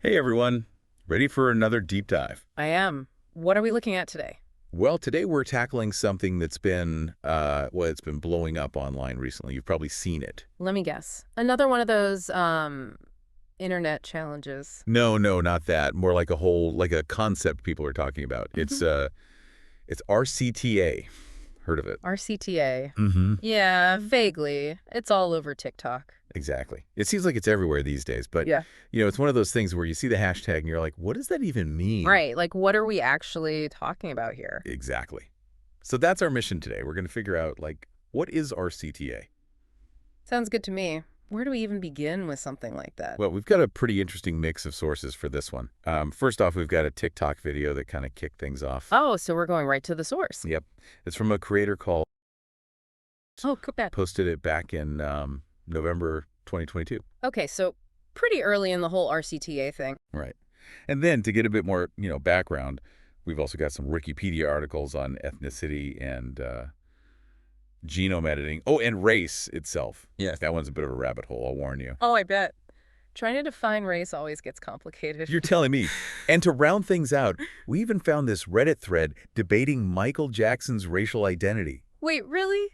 Hey everyone, ready for another deep dive? I am. What are we looking at today? Well, today we're tackling something that's been, it's been blowing up online recently. You've probably seen it. Let me guess. Another one of those internet challenges. No, not that. More like like a concept people are talking about. Mhm. It's RCTA. Heard of it? RCTA. Mm-hmm. Yeah, vaguely. It's all over TikTok. Exactly. It seems like it's everywhere these days, but Yeah. it's one of those things where you see the hashtag and you're like, what does that even mean? Right. Like, what are we actually talking about here? Exactly. So that's our mission today. We're going to figure out, like, what is RCTA? Sounds good to me. Where do we even begin with something like that? Well, we've got a pretty interesting mix of sources for this one. First off, we've got a TikTok video that kind of kicked things off. Oh, so we're going right to the source. Yep. It's from a creator called, Oh, cool. Bad. posted it back in November 2022. Okay, so pretty early in the whole RCTA thing. Right. And then to get a bit more, background, we've also got some Wikipedia articles on ethnicity and genome editing. Oh, and race itself. Yeah. That one's a bit of a rabbit hole, I'll warn you. Oh, I bet. Trying to define race always gets complicated. You're telling me. And to round things out, we even found this Reddit thread debating Michael Jackson's racial identity. Wait, really?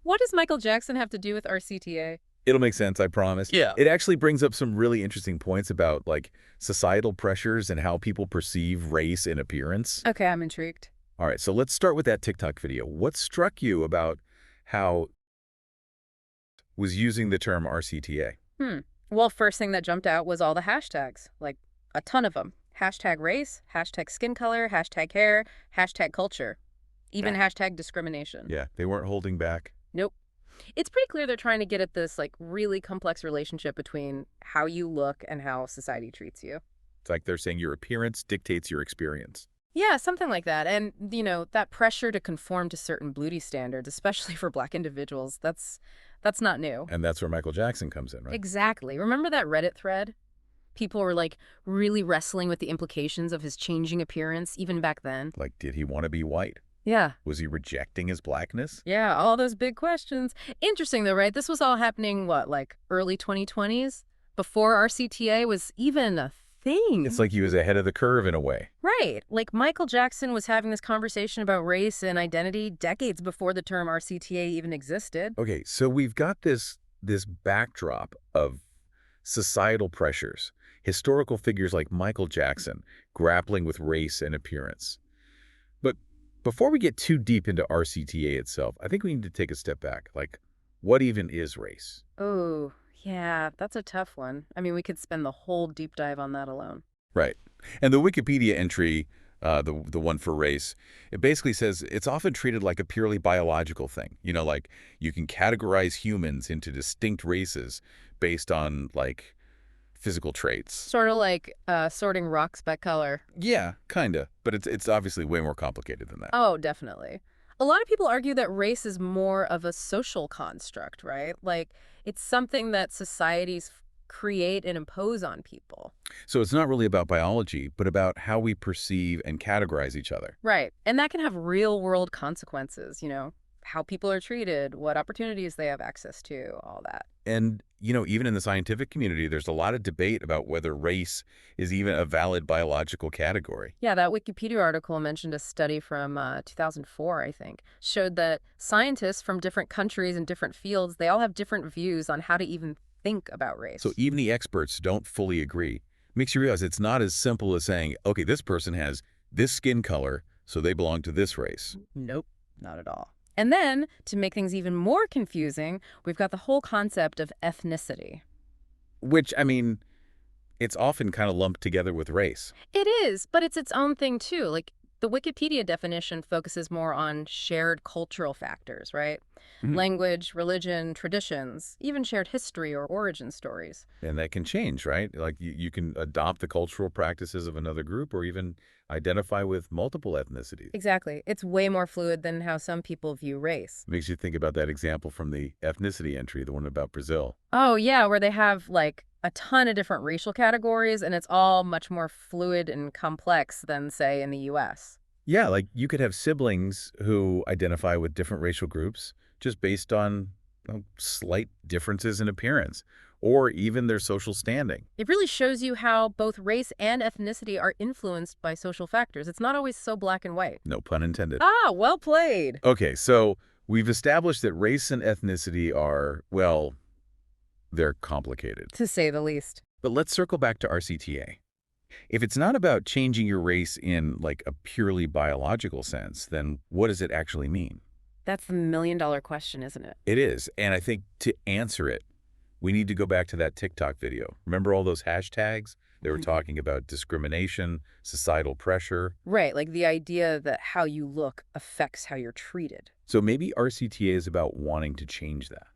What does Michael Jackson have to do with RCTA? It'll make sense, I promise. Yeah. It actually brings up some really interesting points about, like, societal pressures and how people perceive race and appearance. Okay, I'm intrigued. All right, so let's start with that TikTok video. What struck you about how was using the term RCTA? Well, first thing that jumped out was all the hashtags, like a ton of them. Hashtag race, hashtag skin color, hashtag hair, hashtag culture, even hashtag discrimination. Yeah, they weren't holding back. Nope. It's pretty clear they're trying to get at this like really complex relationship between how you look and how society treats you. It's like they're saying your appearance dictates your experience. Yeah, something like that. And, that pressure to conform to certain beauty standards, especially for Black individuals, that's not new. And that's where Michael Jackson comes in, right? Exactly. Remember that Reddit thread? People were like really wrestling with the implications of his changing appearance even back then. Like, did he want to be white? Yeah. Was he rejecting his blackness? Yeah, all those big questions. Interesting though, right? This was all happening, what, like early 2020s? Before RCTA was even a thing. It's like he was ahead of the curve in a way. Right. Like Michael Jackson was having this conversation about race and identity decades before the term RCTA even existed. Okay, so we've got this backdrop of societal pressures, historical figures like Michael Jackson grappling with race and appearance. But before we get too deep into RCTA itself, I think we need to take a step back. Like, what even is race? Oh, yeah, that's a tough one. I mean, we could spend the whole deep dive on that alone. Right. And the Wikipedia entry, the one for race, it basically says it's often treated like a purely biological thing. Like you can categorize humans into distinct races based on, like, physical traits. Sort of like sorting rocks by color. Yeah, kind of. But it's obviously way more complicated than that. Oh, definitely. A lot of people argue that race is more of a social construct, right? Like, it's something that societies create and impose on people. So it's not really about biology, but about how we perceive and categorize each other. Right. And that can have real-world consequences, how people are treated, what opportunities they have access to, all that. And, even in the scientific community, there's a lot of debate about whether race is even a valid biological category. Yeah, that Wikipedia article mentioned a study from 2004, I think, showed that scientists from different countries and different fields, they all have different views on how to even think about race. So even the experts don't fully agree. Makes you realize it's not as simple as saying, okay, this person has this skin color, so they belong to this race. Nope, not at all. And then, to make things even more confusing, we've got the whole concept of ethnicity. Which, I mean, it's often kind of lumped together with race. It is, but it's its own thing too. Like, the Wikipedia definition focuses more on shared cultural factors, right? Mhm. Language, religion, traditions, even shared history or origin stories. And that can change, right? Like you can adopt the cultural practices of another group or even identify with multiple ethnicities. Exactly. It's way more fluid than how some people view race. Makes you think about that example from the ethnicity entry, the one about Brazil. Oh, yeah, where they have, like, a ton of different racial categories, and it's all much more fluid and complex than, say, in the U.S. Yeah, like you could have siblings who identify with different racial groups just based on slight differences in appearance. or even their social standing. It really shows you how both race and ethnicity are influenced by social factors. It's not always so black and white. No pun intended. Ah, well played. Okay, so we've established that race and ethnicity are, well, they're complicated. To say the least. But let's circle back to RCTA. If it's not about changing your race in, like, a purely biological sense, then what does it actually mean? That's the million-dollar question, isn't it? It is, and I think to answer it, we need to go back to that TikTok video. Remember all those hashtags? They were talking about discrimination, societal pressure. Right, like the idea that how you look affects how you're treated. So maybe RCTA is about wanting to change that.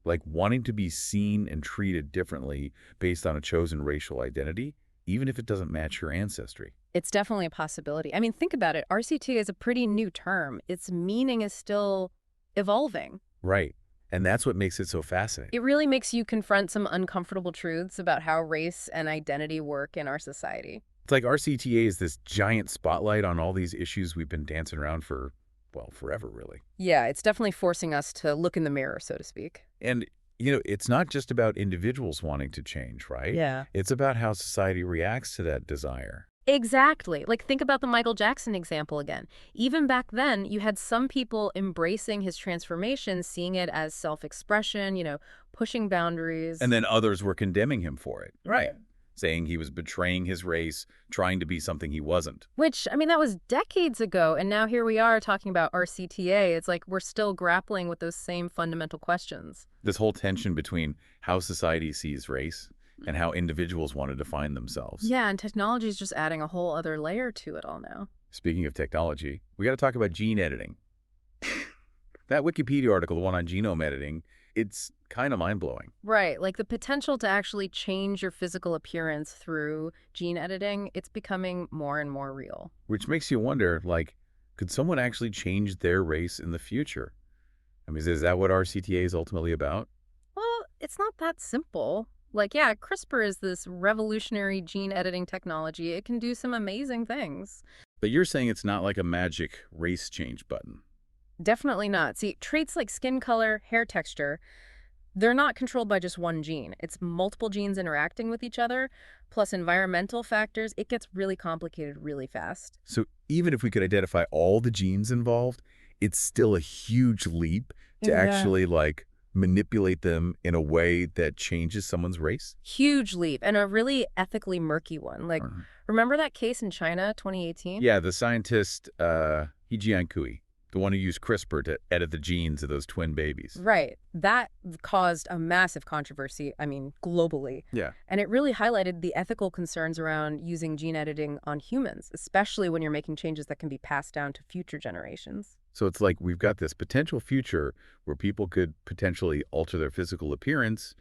Like wanting to be seen and treated differently based on a chosen racial identity, even if it doesn't match your ancestry. It's definitely a possibility. I mean, think about it. RCTA is a pretty new term. Its meaning is still evolving. Right. And that's what makes it so fascinating. It really makes you confront some uncomfortable truths about how race and identity work in our society. It's like RCTA is this giant spotlight on all these issues we've been dancing around for, well, forever, really. Yeah, it's definitely forcing us to look in the mirror, so to speak. And, it's not just about individuals wanting to change, right? Yeah. It's about how society reacts to that desire. Exactly. Like, think about the Michael Jackson example again. Even back then, you had some people embracing his transformation, seeing it as self-expression, pushing boundaries. And then others were condemning him for it. Right. Saying he was betraying his race, trying to be something he wasn't. Which, I mean, that was decades ago, and now here we are talking about RCTA. It's like we're still grappling with those same fundamental questions. This whole tension between how society sees race and how individuals want to define themselves. Yeah, and technology is just adding a whole other layer to it all now. Speaking of technology, we got to talk about gene editing. That Wikipedia article, the one on genome editing, it's kind of mind-blowing. Right, like the potential to actually change your physical appearance through gene editing, it's becoming more and more real. Which makes you wonder, like, could someone actually change their race in the future? I mean, is that what RCTA is ultimately about? Well, it's not that simple. Like, yeah, CRISPR is this revolutionary gene editing technology. It can do some amazing things. But you're saying it's not like a magic race change button. Definitely not. See, traits like skin color, hair texture, they're not controlled by just one gene. It's multiple genes interacting with each other, plus environmental factors. It gets really complicated really fast. So even if we could identify all the genes involved, it's still a huge leap to actually, like, manipulate them in a way that changes someone's race? Huge leap, and a really ethically murky one. Like, remember that case in China, 2018? Yeah, the scientist, He Jiankui, the one who used CRISPR to edit the genes of those twin babies. Right. That caused a massive controversy, I mean, globally. Yeah. And it really highlighted the ethical concerns around using gene editing on humans, especially when you're making changes that can be passed down to future generations. So it's like we've got this potential future where people could potentially alter their physical appearance,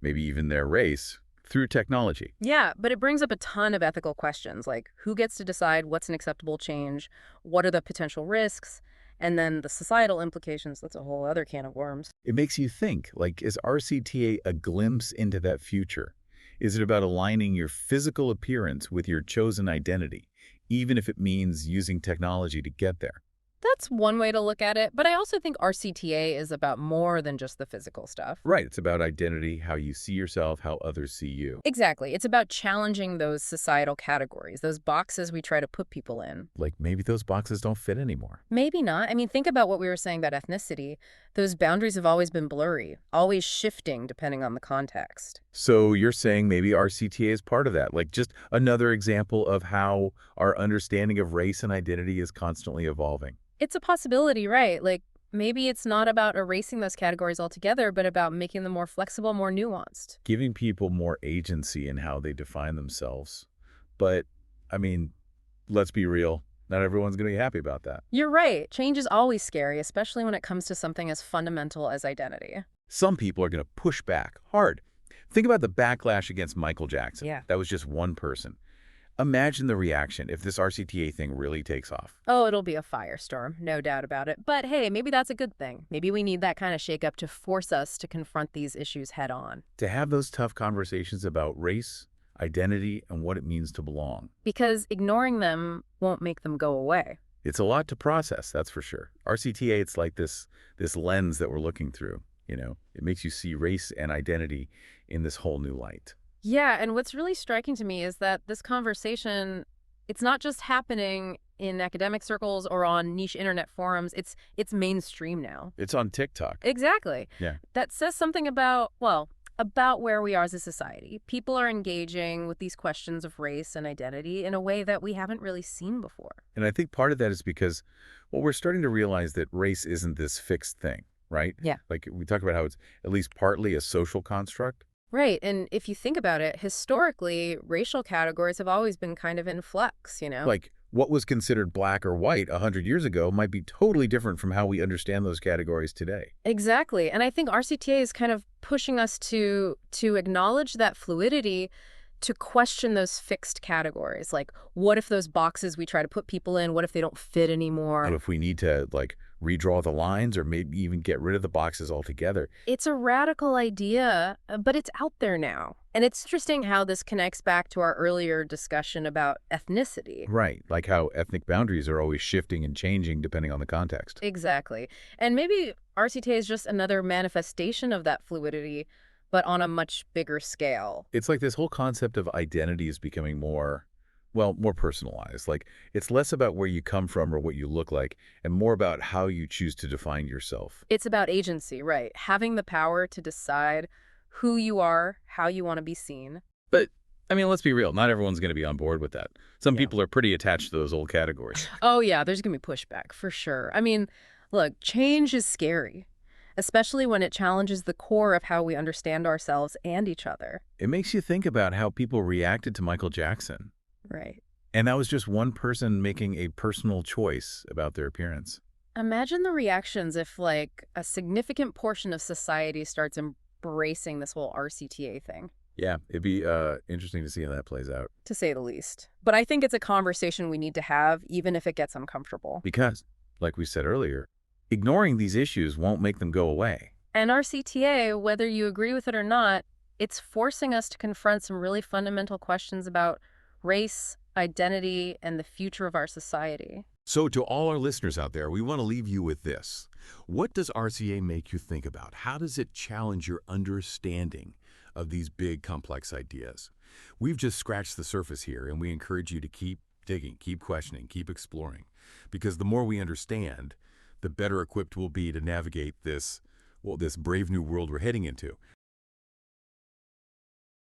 maybe even their race, through technology. Yeah, but it brings up a ton of ethical questions, like who gets to decide what's an acceptable change, what are the potential risks, and then the societal implications. That's a whole other can of worms. It makes you think, like, is RCTA a glimpse into that future? Is it about aligning your physical appearance with your chosen identity, even if it means using technology to get there? That's one way to look at it, but I also think RCTA is about more than just the physical stuff. Right. It's about identity, how you see yourself, how others see you. Exactly. It's about challenging those societal categories, those boxes we try to put people in. Like maybe those boxes don't fit anymore. Maybe not. I mean, think about what we were saying about ethnicity. Those boundaries have always been blurry, always shifting depending on the context. So you're saying maybe RCTA is part of that, like just another example of how our understanding of race and identity is constantly evolving. It's a possibility, right? Like, maybe it's not about erasing those categories altogether, but about making them more flexible, more nuanced. Giving people more agency in how they define themselves. But, I mean, let's be real. Not everyone's going to be happy about that. You're right. Change is always scary, especially when it comes to something as fundamental as identity. Some people are going to push back hard. Think about the backlash against Michael Jackson. Yeah. That was just one person. Imagine the reaction if this RCTA thing really takes off. Oh, it'll be a firestorm, no doubt about it. But hey, maybe that's a good thing. Maybe we need that kind of shakeup to force us to confront these issues head on. To have those tough conversations about race, identity, and what it means to belong. Because ignoring them won't make them go away. It's a lot to process, that's for sure. RCTA, it's like this lens that we're looking through. It makes you see race and identity in this whole new light. Yeah, and what's really striking to me is that this conversation, it's not just happening in academic circles or on niche internet forums. It's mainstream now. It's on TikTok. Exactly. Yeah. That says something about, well, about where we are as a society. People are engaging with these questions of race and identity in a way that we haven't really seen before. And I think part of that is because, well, we're starting to realize that race isn't this fixed thing, right? Yeah. Like we talk about how it's at least partly a social construct. Right. And if you think about it, historically, racial categories have always been kind of in flux, you know? Like what was considered black or white 100 years ago might be totally different from how we understand those categories today. Exactly. And I think RCTA is kind of pushing us to acknowledge that fluidity, to question those fixed categories. Like, what if those boxes we try to put people in, what if they don't fit And anymore? if we need to like redraw the lines or maybe even get rid of the boxes altogether. It's a radical idea, but it's out there now. And it's interesting how this connects back to our earlier discussion about ethnicity. Right. Like how ethnic boundaries are always shifting and changing depending on the context. Exactly. And maybe RCTA is just another manifestation of that fluidity, but on a much bigger scale. It's like this whole concept of identity is becoming more, well, more personalized. Like it's less about where you come from or what you look like and more about how you choose to define yourself. It's about agency, right? Having the power to decide who you are, how you want to be seen. But I mean, let's be real. Not everyone's going to be on board with that. Some Yeah. people are pretty attached to those old categories. Oh, yeah, there's going to be pushback for sure. I mean, look, change is scary, especially when it challenges the core of how we understand ourselves and each other. It makes you think about how people reacted to Michael Jackson. Right. And that was just one person making a personal choice about their appearance. Imagine the reactions if, like, a significant portion of society starts embracing this whole RCTA thing, Yeah, it'd be interesting to see how that plays out. to say the least. But I think it's a conversation we need to have, even if it gets uncomfortable. Because, like we said earlier, ignoring these issues won't make them go away. And RCTA, whether you agree with it or not, it's forcing us to confront some really fundamental questions about race, identity, and the future of our society. So to all our listeners out there, we want to leave you with this. What does RCA make you think about? How does it challenge your understanding of these big, complex ideas? We've just scratched the surface here, and we encourage you to keep digging, keep questioning, keep exploring. Because the more we understand, the better equipped we'll be to navigate this, well, this brave new world we're heading into.